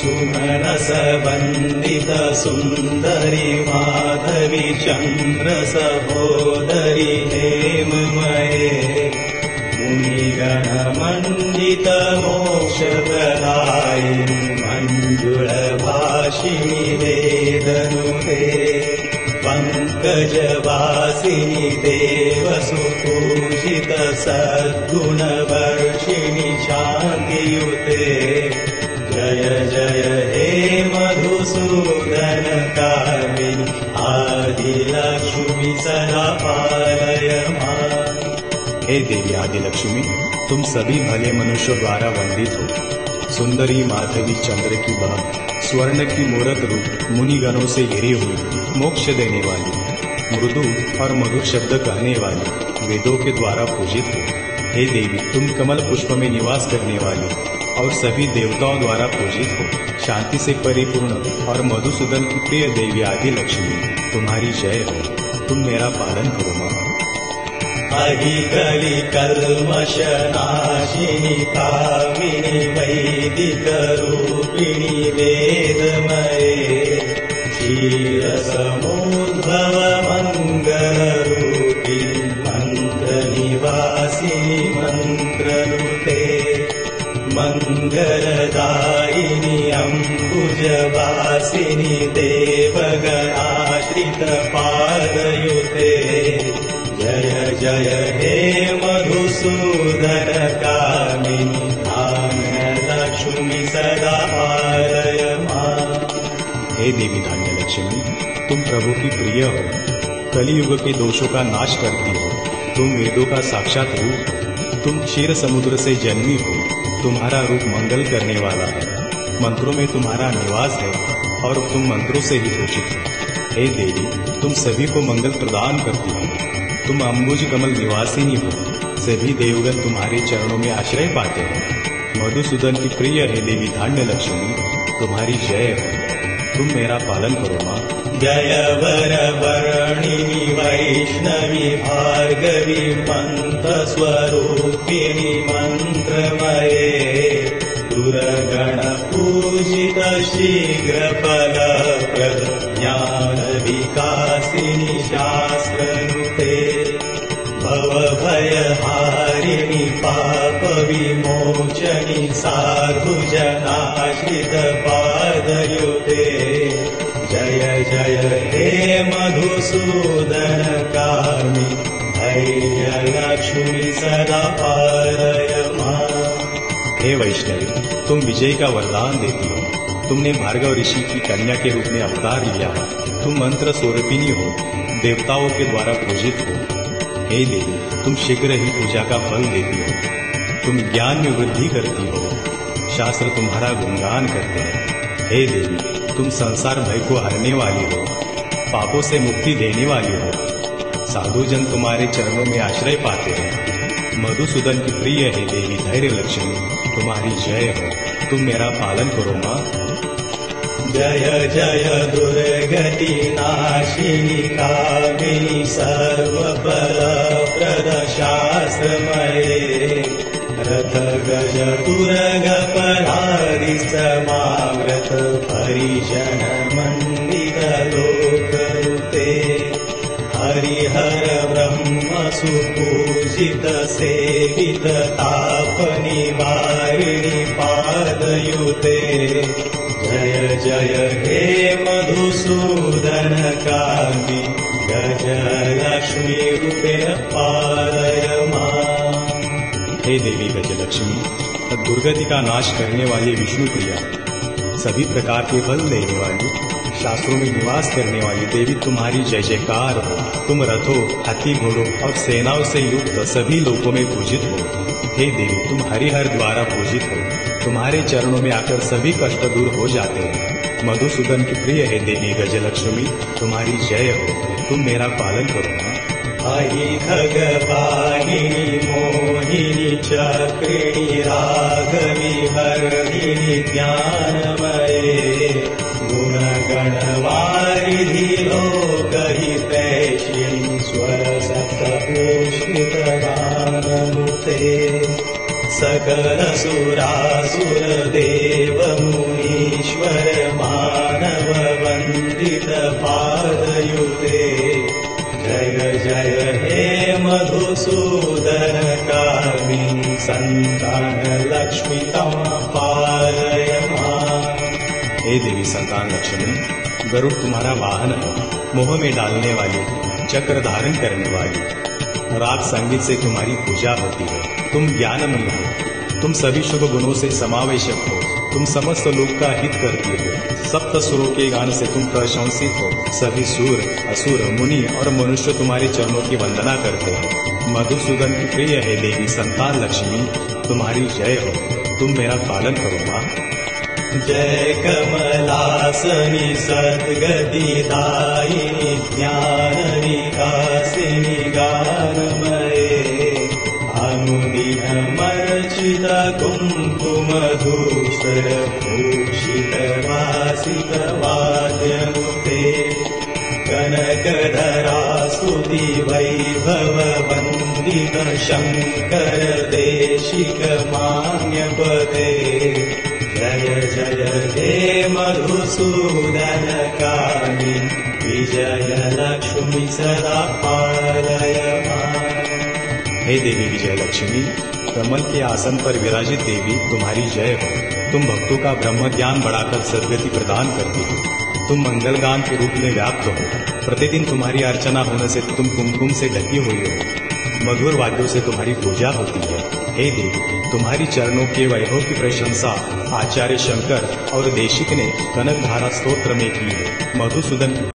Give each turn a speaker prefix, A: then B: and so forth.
A: सुमनस वंदित सुंदरी माधवी चंद्र सहोदरी हेममये मुनिगण मंडित मोक्षप्रदायिनी मंजुळ भाषिणी वेदनुते पंकजवासिनी देवसुपूजित सद्गुणवर्षिणि शान्तियुते जय जय हे मधुसूदन कामिनी आदिलक्ष्मी सदा पालय मां।
B: हे देवी आदिलक्ष्मी, तुम सभी भले मनुष्य द्वारा वंदित हो। सुंदरी माधवी चंद्र की बहन, स्वर्ण की मूरत रूप, मुनिगणों से घिरी हुई, मोक्ष देने वाली, मृदु और मधुर शब्द कहने वाली, वेदों के द्वारा पूजित हो। हे देवी, तुम कमल पुष्प में निवास करने वाली और सभी देवताओं द्वारा पूजित हो। शांति से परिपूर्ण और मधुसूदन की प्रिय देवी आदिलक्ष्मी, तुम्हारी जय हो। तुम मेरा पालन करो मां।
A: अहिकलि कल्मषनाशिनी कामिनी वैदिक रूपिणी वेदमये क्षीरसमुद्भव मंगलरूपिणी मंत्रनिवासिनी मंत्रनुते मंगलदायिनी अम्बुजवासिनी देवगणाश्रित पादयुते जय जय हे मधुसूदन कामिनी धान्यलक्ष्मी सदा पालय मां।
B: हे देवी धान्यलक्ष्मी, तुम प्रभु की प्रिय हो, कलियुग के दोषों का नाश करती हो। तुम वेदों का साक्षात रूप हो, तुम क्षीर समुद्र से जन्मी हो। तुम्हारा रूप मंगल करने वाला है, मंत्रों में तुम्हारा निवास है और तुम मंत्रों से ही घोषित हो। हे देवी, तुम सभी को मंगल प्रदान करती हो। तुम अम्बुज कमल निवासिनी हो, सभी देवगण तुम्हारे चरणों में आश्रय पाते हैं। मधुसूदन की प्रिय है देवी धान्यलक्ष्मी, तुम्हारी जय हो। तुम मेरा पालन करो मां।
A: जय वर वर्णिनी वैष्णवी भार्गवी मंत्र स्वरूपिणी मंत्रमये दुर्गण पूजित शीघ्र फलप्रद ज्ञान विकासिनी शास्त्रनुते भवभयहारिणी पाप विमोचनी साधुजनाश्रित पादयुते जय जय हे मधुसूदन कामिनी धैर्यलक्ष्मी सदा पालय मां।
B: हे वैष्णवी, तुम विजय का वरदान देती हो। तुमने भार्गव ऋषि की कन्या के रूप में अवतार लिया है। तुम मंत्र स्वरूपिणी हो, देवताओं के द्वारा पूजित हो। हे देवी, तुम शीघ्र ही पूजा का फल देती हो। तुम ज्ञान में वृद्धि करती हो, शास्त्र तुम्हारा गुणगान करते हैं। हे देवी, तुम संसार भय को हरने वाली हो, पापों से मुक्ति देने वाली हो। साधुजन तुम्हारे चरणों में आश्रय पाते हैं। मधुसूदन की प्रिय है देवी धैर्य लक्ष्मी, तुम्हारी जय हो। तुम मेरा पालन करो मां।
A: जय जय दुर्गति नाशिनी कामिनी सर्वफलप्रद शास्त्रमये रथ गज तुरग परारि समाव्रत परिजन मंडित लोकनुते हरिहर ब्रह्म सुपूजित सेवित ताप निवारिणि पादयुते जय जय हे मधुसूदन कामिनी गजलक्ष्मी रूपेण पालय मां।
B: हे देवी गजलक्ष्मी, दुर्गति का नाश करने वाली विष्णु प्रिया, सभी प्रकार के बल देने वाली, शास्त्रों में निवास करने वाली देवी, तुम्हारी जय जयकार हो। तुम रथों, हाथी घोड़ों और सेनाओं से युक्त सभी लोगों में पूजित हो। हे देवी, तुम हरिहर द्वारा पूजित हो। तुम्हारे चरणों में आकर सभी कष्ट दूर हो जाते हैं। मधुसूदन की प्रिय है देवी गजलक्ष्मी, तुम्हारी जय हो। तुम मेरा पालन करो मां।
A: अहि खगवाहिनी मोहिनी चक्रिणी राघवी वर्धिनी ज्ञानमये गुणगणवारिधि लोकहितैषिणी स्वरसप्तभूषितगाननुते सकल सुरासुर देव मुनीश्वर मधुसूदन कामिनी संतान लक्ष्मी तम पालय मां।
B: हे देवी संतान लक्ष्मी, गरुड़ तुम्हारा वाहन है, मोह में डालने वाली, चक्र धारण करने वाली। राग संगीत से तुम्हारी पूजा होती है। तुम ज्ञानमयी हो, तुम सभी शुभ गुणों से समावेशक हो, तुम समस्त लोक का हित करती हो। सप्त सुरों के गान से तुम प्रशंसित हो। सभी सूर, असुर, मुनि और मनुष्य तुम्हारे चरणों की वंदना करते हैं। मधुसूदन की प्रिय है देवी संतान लक्ष्मी, तुम्हारी जय हो। तुम मेरा पालन करो मां।
A: जय कमलासनी सद्गतिदायिनी ज्ञान विकासिनी गानमये। अनुदिनमर्चित कुङ्कुमधूसर भूषित वासित वाद्यनुते। कनकधरा स्तुति वैभव वन्दित शङ्कर देशिक मान्यपदे। जय जय हे मधुसूदन कामिनी विजय लक्ष्मी सदा पालय मां।
B: हे देवी विजय लक्ष्मी, कमल के आसन पर विराजित देवी तुम्हारी जय हो। तुम भक्तों का ब्रह्म ज्ञान बढ़ाकर सद्गति प्रदान करती हो। तुम मंगलगान के रूप में व्याप्त हो। प्रतिदिन तुम्हारी अर्चना होने से तुम कुमकुम से ढकी हुई हो। मधुर वाद्यों से तुम्हारी पूजा होती है। हे देवी, तुम्हारी चरणों के वैभव की प्रशंसा आचार्य शंकर और देशिक ने कनकधारा स्तोत्र में की है। मधुसूदन